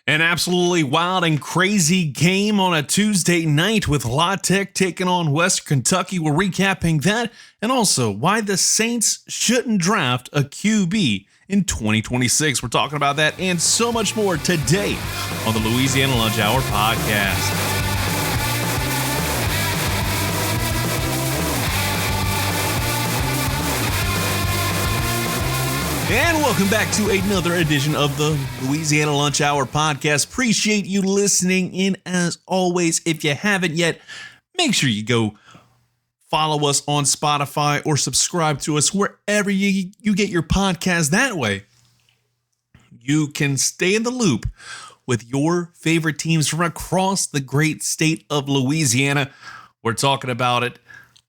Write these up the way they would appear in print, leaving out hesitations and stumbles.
An absolutely wild and crazy game on a Tuesday night with La Tech taking on Western Kentucky. We're recapping that and also why the Saints shouldn't draft a QB in 2026. We're talking about that and so much more today on the Louisiana Lunch Hour podcast. And welcome back to another edition of the Louisiana Lunch Hour podcast. Appreciate you listening in as always. If you haven't yet, make sure you go follow us on Spotify or subscribe to us wherever you get your podcast. That way, you can stay in the loop with your favorite teams from across the great state of Louisiana. We're talking about it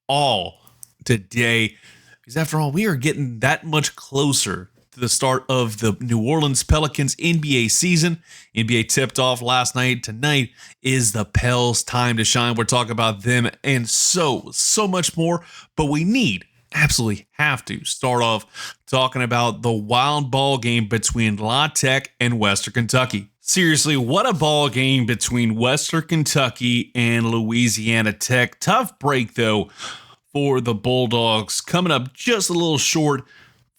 all today. Because after all, we are getting that much closer to the start of the New Orleans Pelicans NBA season. NBA tipped off last night. Tonight is the Pels' time to shine. We're talking about them and so much more. But we absolutely have to start off talking about the wild ball game between La Tech and Western Kentucky. Seriously, what a ball game between Western Kentucky and Louisiana Tech. Tough break, though, for the Bulldogs, coming up just a little short,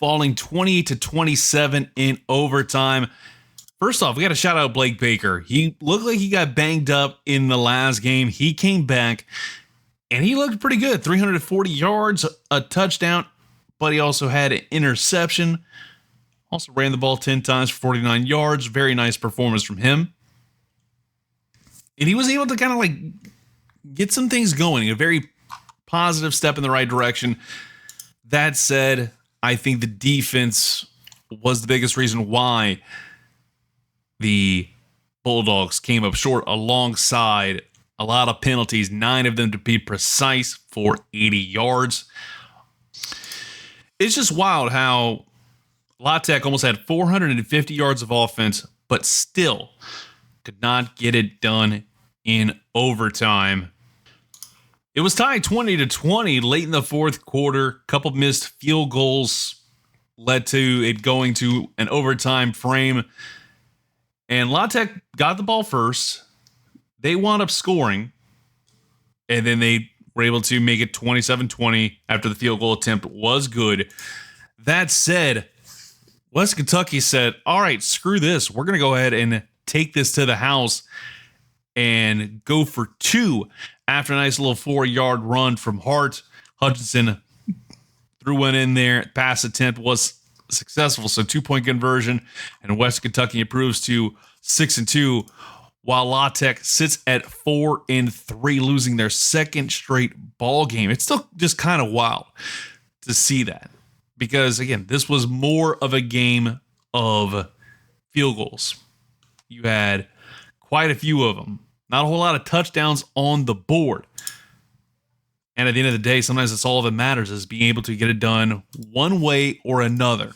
falling 28-27 in overtime. First off, we got to shout out Blake Baker. He looked like he got banged up in the last game. He came back, and he looked pretty good. 340 yards, a touchdown, but he also had an interception. Also ran the ball 10 times for 49 yards. Very nice performance from him. And he was able to kind of get some things going. A very positive step in the right direction. That said, I think the defense was the biggest reason why the Bulldogs came up short, alongside a lot of penalties, 9 of them to be precise, for 80 yards. It's just wild how La Tech almost had 450 yards of offense, but still could not get it done in overtime. It was tied 20-20 late in the fourth quarter. Couple missed field goals led to it going to an overtime frame. And La Tech got the ball first. They wound up scoring. And then they were able to make it 27-20 after the field goal attempt was good. That said, West Kentucky said, all right, screw this. We're going to go ahead and take this to the house and go for 2 after a nice little 4-yard run from Hart. Hutchinson threw one in there. Pass attempt was successful, so 2-point conversion, and West Kentucky improves to 6-2, while La Tech sits at 4-3, losing their second straight ball game. It's still just kind of wild to see that, because again, this was more of a game of field goals. You had quite a few of them. Not a whole lot of touchdowns on the board. And at the end of the day, sometimes it's all that matters is being able to get it done one way or another.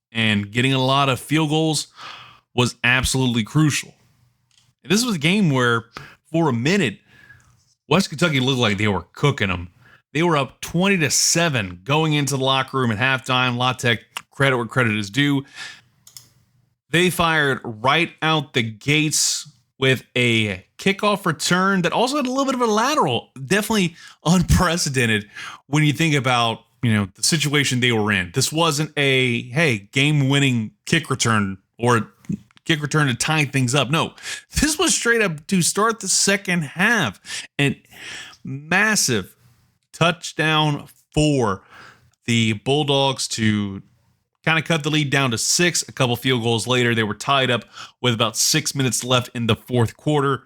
And getting a lot of field goals was absolutely crucial. And this was a game where, for a minute, West Kentucky looked like they were cooking them. They were up 20-7 going into the locker room at halftime. La Tech, credit where credit is due. They fired right out the gates with a kickoff return that also had a little bit of a lateral. Definitely unprecedented when you think about, the situation they were in. This wasn't a, game-winning kick return or kick return to tie things up. No, this was straight up to start the second half. And massive touchdown for the Bulldogs to kind of cut the lead down to 6. A couple field goals later, they were tied up with about 6 minutes left in the fourth quarter.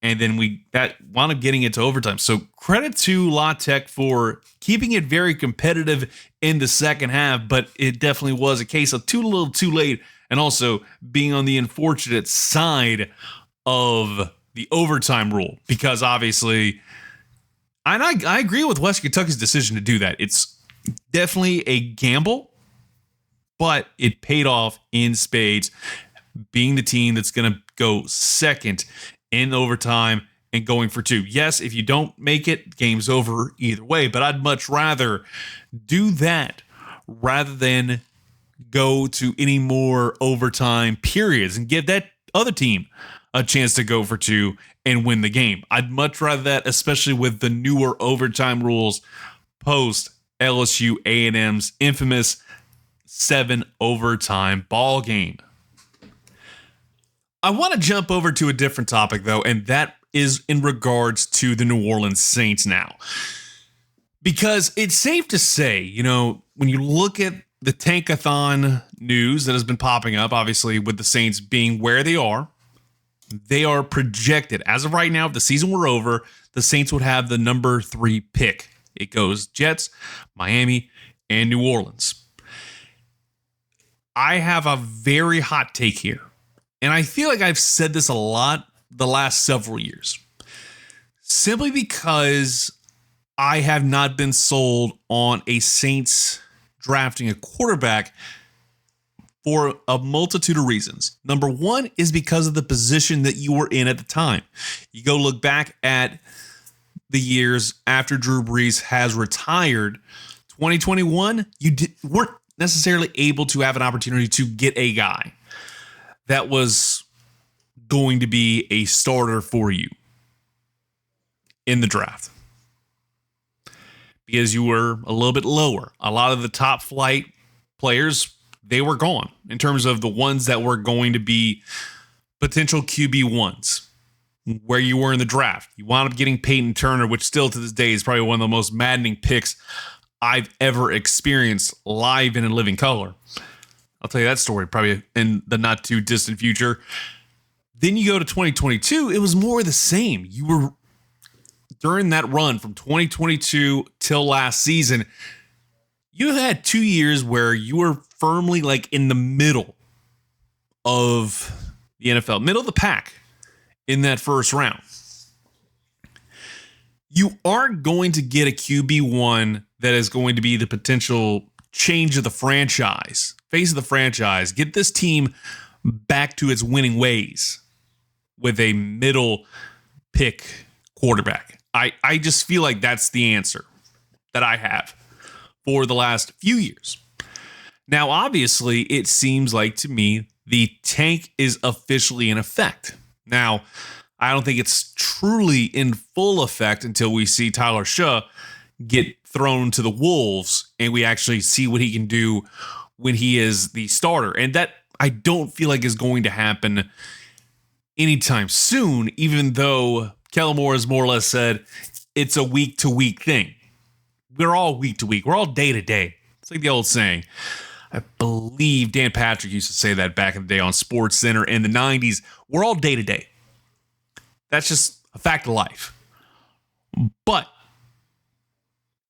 And then that wound up getting it to overtime. So credit to La Tech for keeping it very competitive in the second half, but it definitely was a case of too little too late, and also being on the unfortunate side of the overtime rule, because obviously, and I agree with West Kentucky's decision to do that. It's definitely a gamble, but it paid off in spades, being the team that's going to go second in overtime and going for 2. Yes, if you don't make it, game's over either way, but I'd much rather do that rather than go to any more overtime periods and give that other team a chance to go for two and win the game. I'd much rather that, especially with the newer overtime rules post LSU A&M's infamous 7 overtime ball game. I want to jump over to a different topic, though, and that is in regards to the New Orleans Saints now. Because it's safe to say, when you look at the Tankathon news that has been popping up, obviously with the Saints being where they are projected. As of right now, if the season were over, the Saints would have the number 3 pick. It goes Jets, Miami, and New Orleans. I have a very hot take here. And I feel like I've said this a lot the last several years. Simply because I have not been sold on a Saints drafting a quarterback for a multitude of reasons. Number one is because of the position that you were in at the time. You go look back at the years after Drew Brees has retired. 2021, you weren't necessarily able to have an opportunity to get a guy that was going to be a starter for you in the draft, because you were a little bit lower. A lot of the top flight players, they were gone in terms of the ones that were going to be potential QB1s where you were in the draft. You wound up getting Peyton Turner, which still to this day is probably one of the most maddening picks I've ever experienced live and in living color. I'll tell you that story probably in the not too distant future. Then you go to 2022, it was more the same. You were, during that run from 2022 till last season, you had 2 years where you were firmly like in the middle of the NFL, middle of the pack in that first round. You aren't going to get a QB1 that is going to be the potential change of the franchise, face of the franchise, get this team back to its winning ways with a middle pick quarterback. I just feel like that's the answer that I have for the last few years. Now, obviously, it seems like to me the tank is officially in effect. Now, I don't think it's truly in full effect until we see Tyler Shaw get thrown to the wolves and we actually see what he can do when he is the starter. And that I don't feel like is going to happen anytime soon, even though Kellen Moore has more or less said it's a week-to-week thing. We're all week-to-week. We're all day-to-day. It's like the old saying. I believe Dan Patrick used to say that back in the day on Sports Center in the 90s. We're all day-to-day. That's just a fact of life. But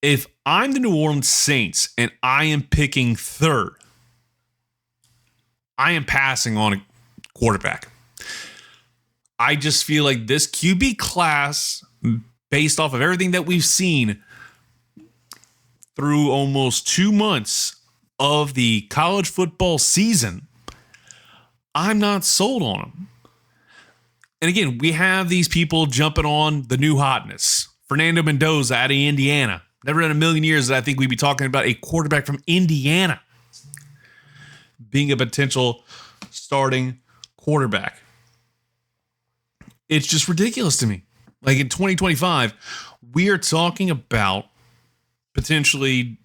if I'm the New Orleans Saints and I am picking third, I am passing on a quarterback. I just feel like this QB class, based off of everything that we've seen through almost 2 months of the college football season, I'm not sold on them. And again, we have these people jumping on the new hotness. Fernando Mendoza out of Indiana. Never in a million years that I think we'd be talking about a quarterback from Indiana being a potential starting quarterback. It's just ridiculous to me. Like in 2025, we are talking about potentially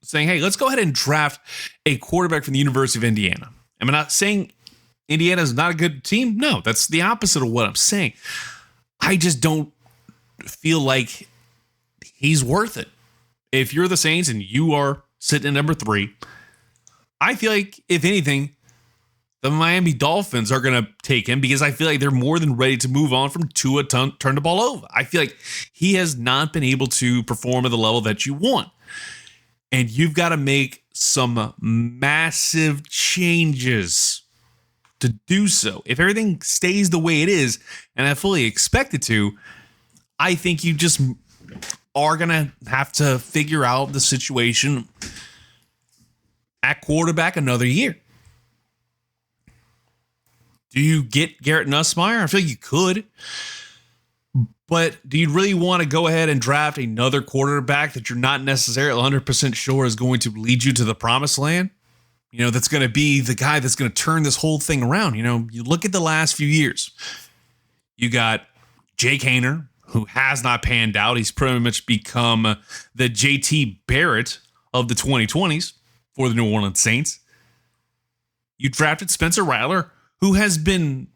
saying, hey, let's go ahead and draft a quarterback from the University of Indiana. Am I not saying Indiana is not a good team? No, that's the opposite of what I'm saying. I just don't feel like he's worth it. If you're the Saints and you are sitting at number 3, I feel like, if anything, the Miami Dolphins are going to take him because I feel like they're more than ready to move on from Tua turn the ball over. I feel like he has not been able to perform at the level that you want. And you've got to make some massive changes to do so. If everything stays the way it is, and I fully expect it to, I think you just are going to have to figure out the situation at quarterback another year. Do you get Garrett Nussmeier? I feel like you could. But do you really want to go ahead and draft another quarterback that you're not necessarily 100% sure is going to lead you to the promised land? that's going to be the guy that's going to turn this whole thing around. You look at the last few years. You got Jake Haener, who has not panned out. He's pretty much become the JT Barrett of the 2020s for the New Orleans Saints. You drafted Spencer Rattler, who has been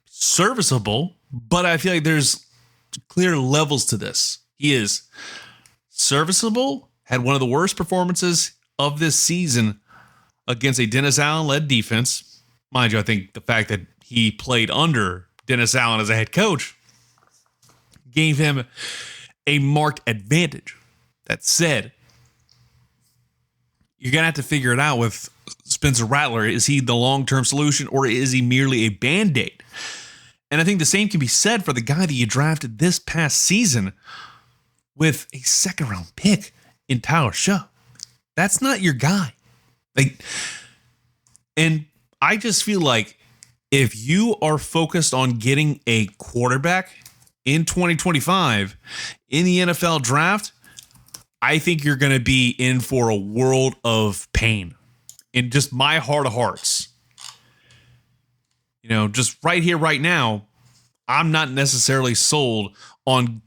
serviceable, but I feel like there's clear levels to this. He is serviceable, had one of the worst performances of this season against a Dennis Allen-led defense. Mind you, I think the fact that he played under Dennis Allen as a head coach gave him a marked advantage. That said, you're going to have to figure it out with Spencer Rattler. Is he the long-term solution, or is he merely a Band-Aid? And I think the same can be said for the guy that you drafted this past season with a second-round pick in Tyler Shough. That's not your guy. And I just feel like if you are focused on getting a quarterback in 2025 in the NFL draft, I think you're going to be in for a world of pain. In just my heart of hearts. Just right here, right now, I'm not necessarily sold on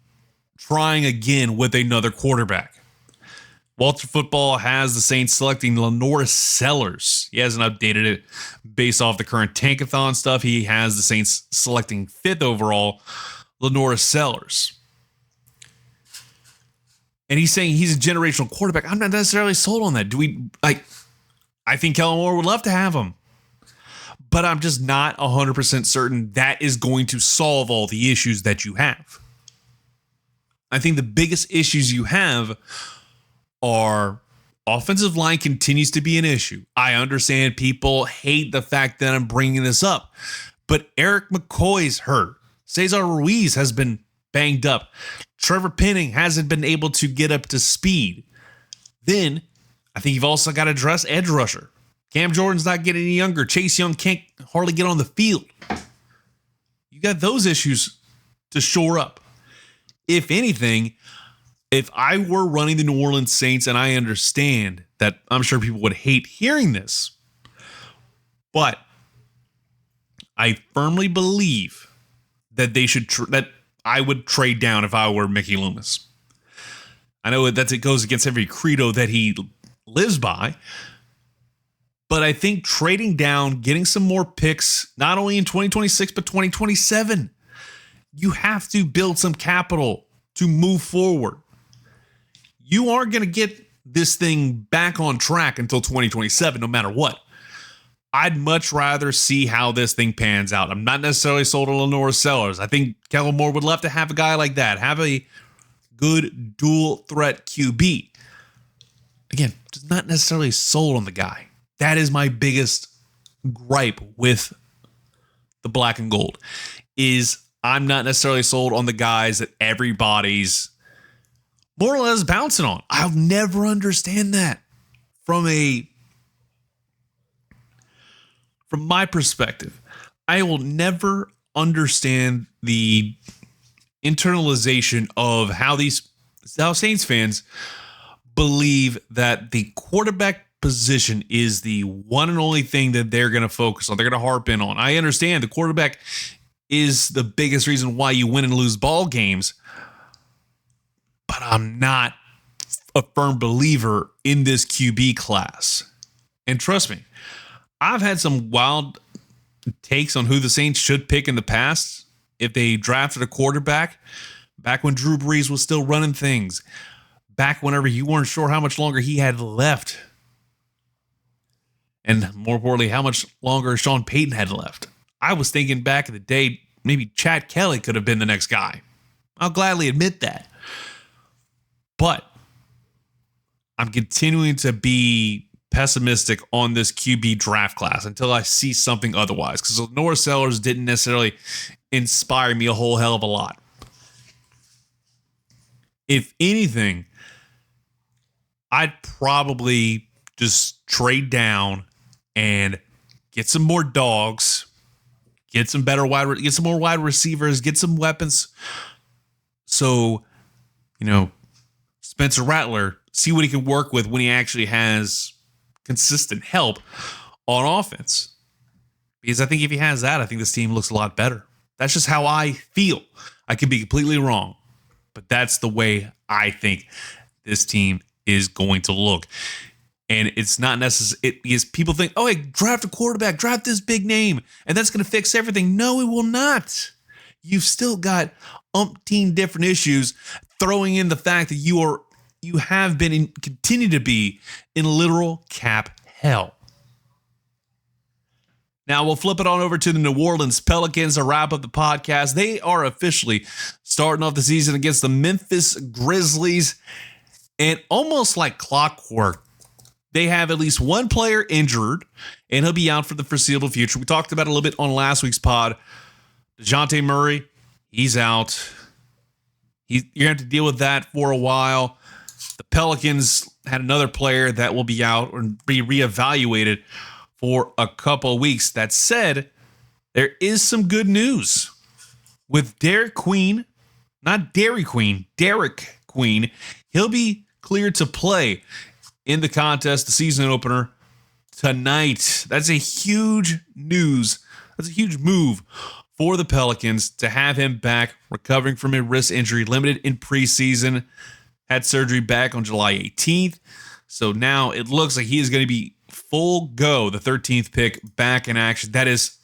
trying again with another quarterback. Walter Football has the Saints selecting Lenoir Sellers. He hasn't updated it based off the current Tankathon stuff. He has the Saints selecting 5th overall Lenoir Sellers. And he's saying he's a generational quarterback. I'm not necessarily sold on that. I think Kellen Moore would love to have him. But I'm just not 100% certain that is going to solve all the issues that you have. I think the biggest issues you have are offensive line continues to be an issue. I understand people hate the fact that I'm bringing this up. But Eric McCoy's hurt. Cesar Ruiz has been banged up. Trevor Penning hasn't been able to get up to speed. Then, I think you've also got to address edge rusher. Cam Jordan's not getting any younger. Chase Young can't hardly get on the field. You got those issues to shore up. If anything, if I were running the New Orleans Saints, and I understand that I'm sure people would hate hearing this, but I firmly believe that they should that I would trade down if I were Mickey Loomis. I know that it goes against every credo that he lives by, but I think trading down, getting some more picks, not only in 2026, but 2027, you have to build some capital to move forward. You aren't going to get this thing back on track until 2027, no matter what. I'd much rather see how this thing pans out. I'm not necessarily sold on Lenoir Sellers. I think Kellen Moore would love to have a guy like that, have a good dual threat QB. Again, just not necessarily sold on the guy. That is my biggest gripe with the black and gold, is I'm not necessarily sold on the guys that everybody's more or less bouncing on. I'll never understand that from my perspective. I will never understand the internalization of how Saints fans believe that the quarterback position is the one and only thing that they're going to focus on. They're going to harp in on. I understand the quarterback is the biggest reason why you win and lose ball games, but I'm not a firm believer in this QB class. And trust me, I've had some wild takes on who the Saints should pick in the past if they drafted a quarterback back when Drew Brees was still running things, back whenever you weren't sure how much longer he had left, and more importantly, how much longer Sean Payton had left. I was thinking back in the day, maybe Chad Kelly could have been the next guy. I'll gladly admit that. But I'm continuing to be pessimistic on this QB draft class until I see something otherwise, because Lenoir Sellers didn't necessarily inspire me a whole hell of a lot. If anything, I'd probably just trade down and get some more dogs, get some more wide receivers, get some weapons. So, Spencer Rattler, see what he can work with when he actually has consistent help on offense. Because I think if he has that, I think this team looks a lot better. That's just how I feel. I could be completely wrong, but that's the way I think this team is going to look. And it's not necessary because people think, oh, hey, draft a quarterback, draft this big name, and that's going to fix everything. No, it will not. You've still got umpteen different issues, throwing in the fact that you have been and continue to be in literal cap hell. Now we'll flip it on over to the New Orleans Pelicans to wrap up the podcast. They are officially starting off the season against the Memphis Grizzlies. And almost like clockwork, they have at least one player injured, and he'll be out for the foreseeable future. We talked about it a little bit on last week's pod. DeJounte Murray, he's out. You're going to have to deal with that for a while. The Pelicans had another player that will be out or be reevaluated for a couple of weeks. That said, there is some good news with Derek Queen, not Dairy Queen, Derek Queen. He'll be cleared to play in the contest, the season opener tonight. That's a huge news. That's a huge move for the Pelicans to have him back, recovering from a wrist injury, limited in preseason, had surgery back on July 18th. So now it looks like he is going to be full go, the 13th pick back in action. That is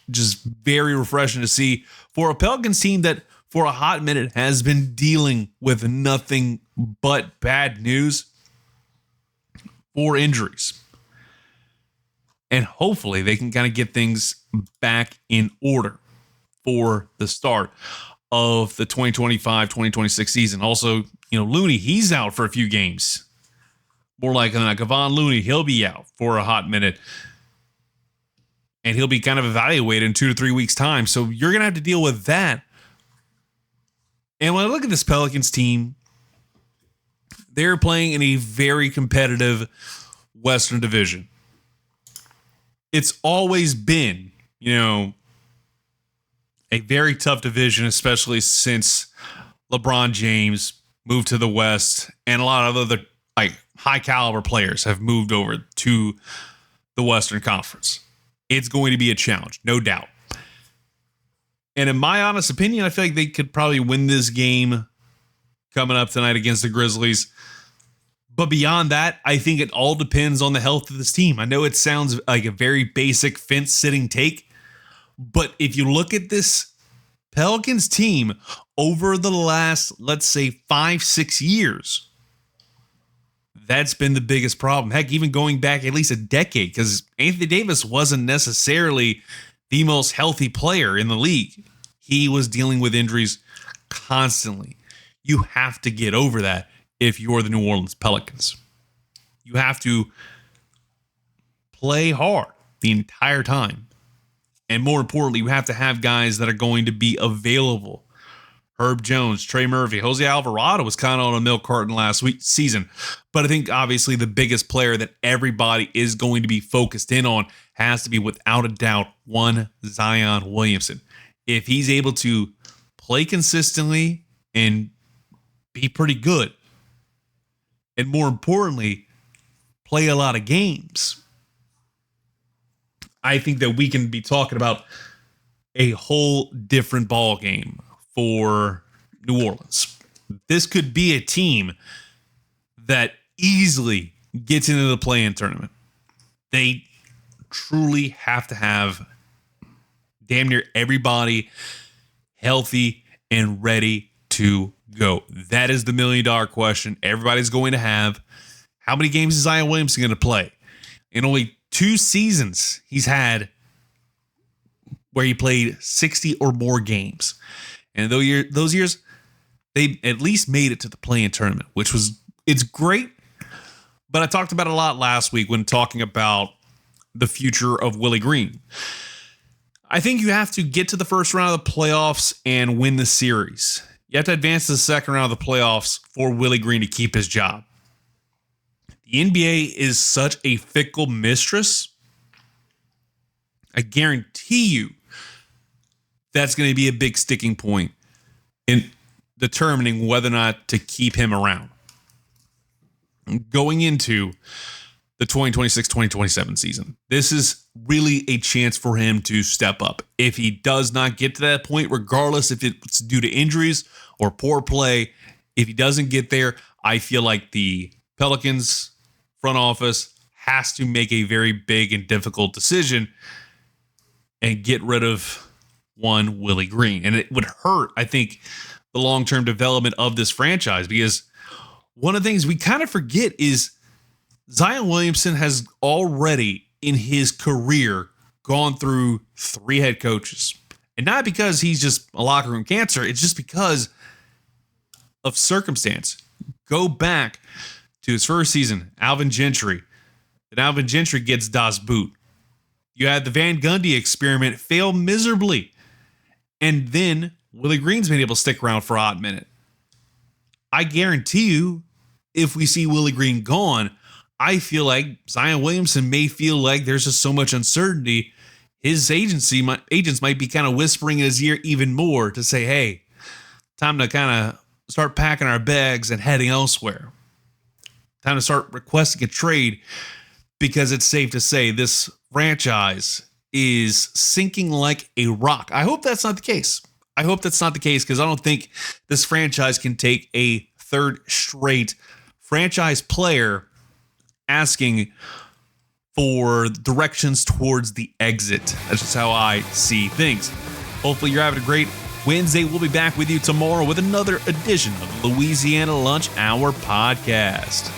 just very refreshing to see for a Pelicans team that for a hot minute has been dealing with nothing but bad news for injuries. And hopefully they can kind of get things back in order for the start of the 2025-2026 season. Also, Looney, he's out for a few games. More like Kevon Looney, he'll be out for a hot minute. And he'll be kind of evaluated in 2 to 3 weeks' time. So you're going to have to deal with that. And when I look at this Pelicans team, they're playing in a very competitive Western Division. It's always been, a very tough division, especially since LeBron James moved to the West and a lot of other high caliber players have moved over to the Western Conference. It's going to be a challenge, no doubt. And in my honest opinion, I feel like they could probably win this game coming up tonight against the Grizzlies. But beyond that, I think it all depends on the health of this team. I know it sounds like a very basic fence-sitting take, but if you look at this Pelicans team over the last, let's say, 5-6 years, that's been the biggest problem. Heck, even going back at least a decade, because Anthony Davis wasn't necessarily the most healthy player in the league. He was dealing with injuries constantly. You have to get over that if you're the New Orleans Pelicans. You have to play hard the entire time. And more importantly, you have to have guys that are going to be available. Herb Jones, Trey Murphy, Jose Alvarado was kind of on a milk carton last season. But I think obviously the biggest player that everybody is going to be focused in on has to be, without a doubt, one Zion Williamson. If he's able to play consistently and be pretty good, and more importantly, play a lot of games, I think that we can be talking about a whole different ball game for New Orleans. This could be a team that easily gets into the play-in tournament. They truly have to have damn near everybody healthy and ready to go. That is the $1 million question everybody's going to have. How many games is Zion Williamson going to play? In only 2 seasons he's had where he played 60 or more games. And those years, they at least made it to the play-in tournament, it's great. But I talked about it a lot last week when talking about the future of Willie Green. I think you have to get to the first round of the playoffs and win the series. You have to advance to the second round of the playoffs for Willie Green to keep his job. The NBA is such a fickle mistress. I guarantee you that's going to be a big sticking point in determining whether or not to keep him around. Going into the 2026-2027 season. This is really a chance for him to step up. If he does not get to that point, regardless if it's due to injuries or poor play, if he doesn't get there, I feel like the Pelicans front office has to make a very big and difficult decision and get rid of one Willie Green. And it would hurt, I think, the long-term development of this franchise, because one of the things we kind of forget is Zion Williamson has already in his career gone through 3 head coaches. And not because he's just a locker room cancer, it's just because of circumstance. Go back to his first season, Alvin Gentry. Then Alvin Gentry gets Das Boot. You had the Van Gundy experiment fail miserably. And then Willie Green's been able to stick around for a hot minute. I guarantee you, if we see Willie Green gone, I feel like Zion Williamson may feel like there's just so much uncertainty. His agents might be kind of whispering in his ear even more to say, hey, time to kind of start packing our bags and heading elsewhere. Time to start requesting a trade, because it's safe to say this franchise is sinking like a rock. I hope that's not the case. I hope that's not the case, because I don't think this franchise can take a third straight franchise player asking for directions towards the exit. That's just how I see things. Hopefully you're having a great Wednesday. We'll be back with you tomorrow with another edition of the Louisiana Lunch Hour podcast.